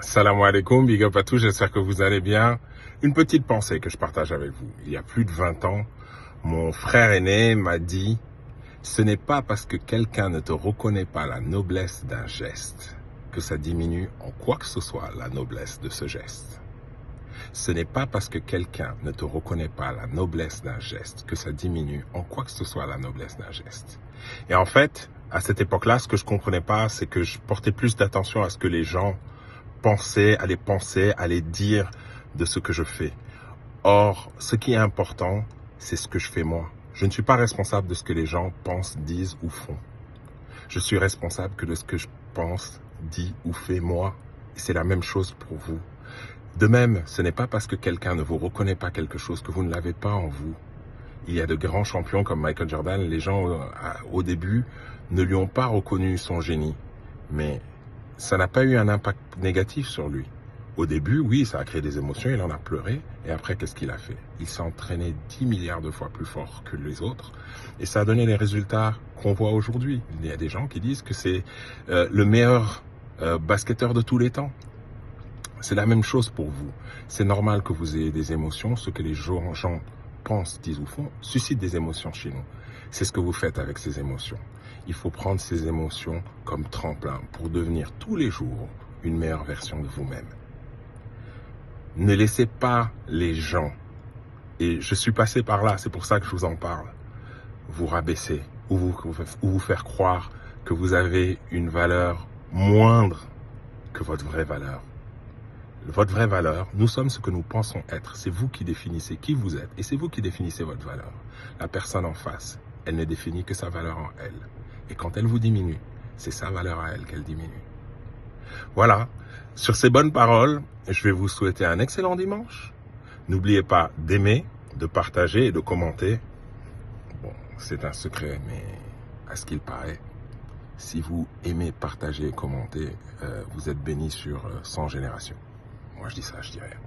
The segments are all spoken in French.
Salam alaikum, big up à tous, j'espère que vous allez bien. Une petite pensée que je partage avec vous. Il y a plus de 20 ans, mon frère aîné m'a dit « Ce n'est pas parce que quelqu'un ne te reconnaît pas la noblesse d'un geste que ça diminue en quoi que ce soit la noblesse de ce geste. Ce n'est pas parce que quelqu'un ne te reconnaît pas la noblesse d'un geste que ça diminue en quoi que ce soit la noblesse d'un geste. » Et en fait, à cette époque-là, ce que je comprenais pas, c'est que je portais plus d'attention à ce que les gens penser, à les dire de ce que je fais. Or, ce qui est important, c'est ce que je fais moi. Je ne suis pas responsable de ce que les gens pensent, disent ou font. Je suis responsable que de ce que je pense, dis ou fais moi. Et c'est la même chose pour vous. De même, ce n'est pas parce que quelqu'un ne vous reconnaît pas quelque chose que vous ne l'avez pas en vous. Il y a de grands champions comme Michael Jordan, les gens au début ne lui ont pas reconnu son génie. Mais ça n'a pas eu un impact négatif sur lui. Au début, oui, ça a créé des émotions, il en a pleuré. Et après, qu'est-ce qu'il a fait? Il s'est entraîné 10 milliards de fois plus fort que les autres. Et ça a donné les résultats qu'on voit aujourd'hui. Il y a des gens qui disent que c'est le meilleur basketteur de tous les temps. C'est la même chose pour vous. C'est normal que vous ayez des émotions. Ce que les gens pensent, disent ou font suscite des émotions chez nous. C'est ce que vous faites avec ces émotions. Il faut prendre ces émotions comme tremplin pour devenir tous les jours une meilleure version de vous-même. Ne laissez pas les gens, et je suis passé par là, c'est pour ça que je vous en parle, vous rabaisser ou vous faire croire que vous avez une valeur moindre que votre vraie valeur. Votre vraie valeur, nous sommes ce que nous pensons être. C'est vous qui définissez qui vous êtes et c'est vous qui définissez votre valeur. La personne en face, elle ne définit que sa valeur en elle. Et quand elle vous diminue, c'est sa valeur à elle qu'elle diminue. Voilà, sur ces bonnes paroles, je vais vous souhaiter un excellent dimanche. N'oubliez pas d'aimer, de partager et de commenter. Bon, c'est un secret, mais à ce qu'il paraît, si vous aimez, partagez et commentez, vous êtes bénis sur 100 générations. Moi, je dis ça, je dis rien.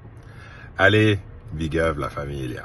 Allez, big up la famille,